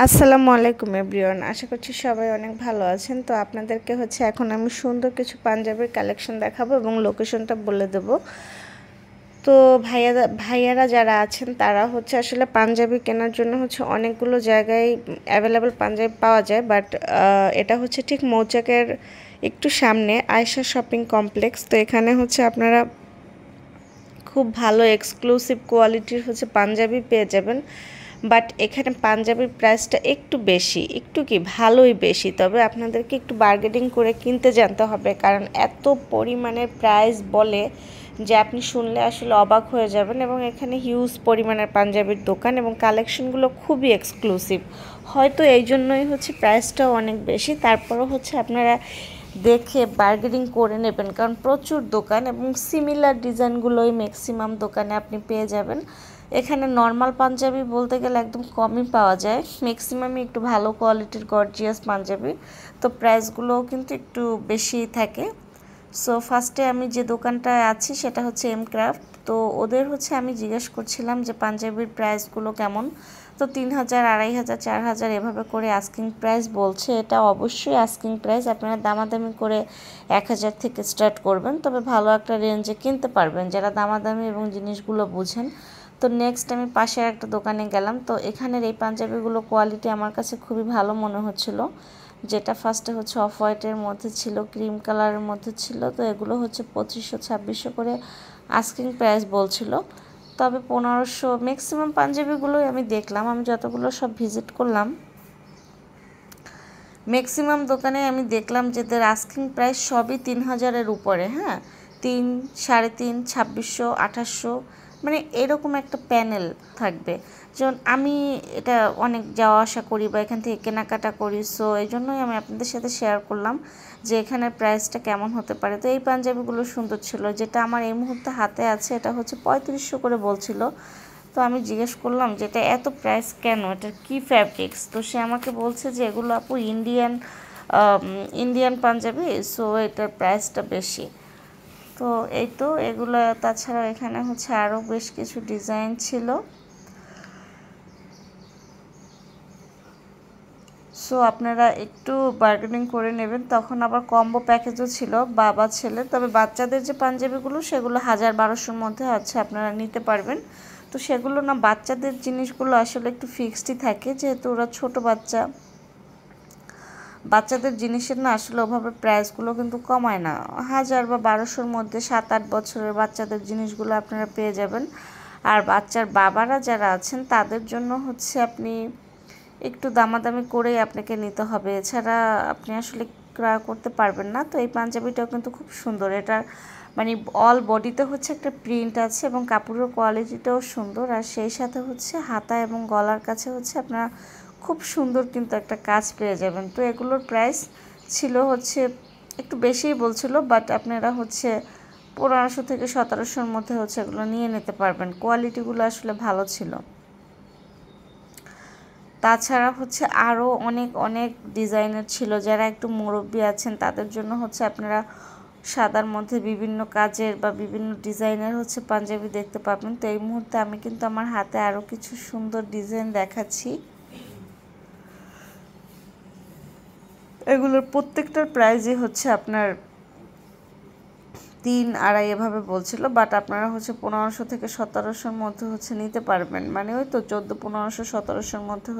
আসসালামু আলাইকুম এভরিওয়ান, আশা করছি সবাই অনেক ভালো আছেন। তো আপনাদেরকে এখন আমি সুন্দর কিছু পাঞ্জাবির কালেকশন দেখাবো এবং লোকেশনটা বলে দেব। তো ভাইয়ারা যারা আছেন তারা আসলে পাঞ্জাবি কেনার জন্য অনেকগুলো জায়গায় অ্যাভেলেবেল পাঞ্জাবি পাওয়া যায়, বাট এটা ঠিক মৌচাকের একটু সামনে আয়েশা শপিং কমপ্লেক্স। তো এখানে আপনারা খুব ভালো এক্সক্লুসিভ কোয়ালিটির পাঞ্জাবি পেয়ে যাবেন। বাট এখানে পাঞ্জাবির প্রাইসটা একটু বেশি, একটু কি ভালোই বেশি, তবে আপনাদেরকে একটু বার্গেনিং করে কিনতে জানতে হবে, কারণ এত পরিমাণের প্রাইস বলে যে আপনি শুনলে আসলে অবাক হয়ে যাবেন। এবং এখানে হিউজ পরিমাণের পাঞ্জাবির দোকান এবং কালেকশনগুলো খুবই এক্সক্লুসিভ, হয়তো এই জন্যই প্রাইসটাও অনেক বেশি। তারপরও আপনারা দেখে বার্গেনিং করে নেবেন, কারণ প্রচুর দোকান এবং সিমিলার ডিজাইনগুলোই ম্যাক্সিমাম দোকানে আপনি পেয়ে যাবেন। এখানে নর্মাল পাঞ্জাবি বলতে গেলে একদম কমই পাওয়া যায়, ম্যাক্সিমামই একটু ভালো কোয়ালিটির গর্জিয়াস পাঞ্জাবি, তো প্রাইসগুলোও কিন্তু একটু বেশিই থাকে। সো ফার্স্টে আমি যে দোকানটায় আছি সেটা এম ক্রাফট। তো ওদের আমি জিজ্ঞেস করছিলাম যে পাঞ্জাবির প্রাইসগুলো কেমন। তো 3000, 2500, 4000 এভাবে করে আস্কিং প্রাইস বলছে। এটা অবশ্যই আস্কিং প্রাইস, আপনারা দামাদামি করে 1000 থেকে স্টার্ট করবেন, তবে ভালো একটা রেঞ্জে কিনতে পারবেন যারা দামাদামি এবং জিনিসগুলো বুঝেন। তো নেক্সট আমি পাশের একটা দোকানে গেলাম। তো এখানের এই পাঞ্জাবিগুলো কোয়ালিটি আমার কাছে খুবই ভালো মনে হচ্ছিল। যেটা ফার্স্টে অফ হোয়াইটের মধ্যে ছিল, ক্রিম কালারের মধ্যে ছিল। তো এগুলো 2500, 2600 করে আস্কিং প্রাইস বলছিল, তবে 1500 ম্যাক্সিমাম পাঞ্জাবিগুলোই আমি দেখলাম। আমি যতগুলো সব ভিজিট করলাম ম্যাক্সিমাম দোকানে আমি দেখলাম যে এদের আস্কিং প্রাইস সবই 3000-এর উপরে। হ্যাঁ, 3, 3.5, 2600, 2800, মানে এরকম একটা প্যানেল থাকবে। যেমন আমি এটা অনেক যাওয়া আসা করি বা এখান থেকে কেনাকাটা করি, সো এই জন্যই আমি আপনাদের সাথে শেয়ার করলাম যে এখানের প্রাইসটা কেমন হতে পারে। তো এই পাঞ্জাবিগুলো সুন্দর ছিল, যেটা আমার এই মুহূর্তে হাতে আছে এটা 3500 করে বলছিল। তো আমি জিজ্ঞেস করলাম যে এটা এত প্রাইস কেন, এটার কী ফ্যাব্রিক্স। তো সে আমাকে বলছে যে এগুলো আপু ইন্ডিয়ান পাঞ্জাবি, সো এটার প্রাইসটা বেশি। তো এই তো এগুলো, তাছাড়া এখানে আরও বেশ কিছু ডিজাইন ছিল। সো আপনারা একটু বার্গেনিং করে নেবেন। তখন আবার কম্বো প্যাকেজও ছিল বাবা ছেলে, তবে বাচ্চাদের যে পাঞ্জাবিগুলো সেগুলো 1000-1200-র মধ্যে আপনারা নিতে পারবেন। তো সেগুলো না, বাচ্চাদের জিনিসগুলো আসলে একটু ফিক্সডই থাকে, যেহেতু ওরা ছোট বাচ্চা, বাচ্চাদের জিনিসের না আসলে ওভাবে প্রাইসগুলো কিন্তু কমায় না। 1000 বা 1200-র মধ্যে 7-8 বছরের বাচ্চাদের জিনিসগুলো আপনারা পেয়ে যাবেন। আর বাচ্চার বাবারা যারা আছেন তাদের জন্য আপনি একটু দামাদামি করেই আপনাকে নিতে হবে, এছাড়া আপনি আসলে ক্রয় করতে পারবেন না। তো এই পাঞ্জাবিটাও কিন্তু খুব সুন্দর, এটার মানে অল বডিতে একটা প্রিন্ট আছে এবং কাপড়ের কোয়ালিটিটাও সুন্দর। আর সেই সাথে হাতা এবং গলার কাছে আপনারা খুব সুন্দর কিন্তু একটা কাজ পেয়ে যাবেন। তো এগুলোর প্রাইস ছিল একটু বেশিই বলছিল, বাট আপনারা 1500 থেকে 1700-র মধ্যে এগুলো নিয়ে নিতে পারবেন। কোয়ালিটিগুলো আসলে ভালো ছিল। তাছাড়া আরও অনেক অনেক ডিজাইনের ছিল, যারা একটু মুরব্বি আছেন তাদের জন্য আপনারা সাদার মধ্যে বিভিন্ন কাজের বা বিভিন্ন ডিজাইনের পাঞ্জাবি দেখতে পাবেন। তো এই মুহূর্তে আমি কিন্তু আমার হাতে আরও কিছু সুন্দর ডিজাইন দেখাচ্ছি। এগুলোর প্রত্যেকটার প্রাইসই আপনার 3-2.5 এভাবে বলছিল, বাট আপনারা 1500 থেকে 1700-র মধ্যে নিতে পারবেন, মানে ওই তো 14, 1500, 1700-র মধ্যে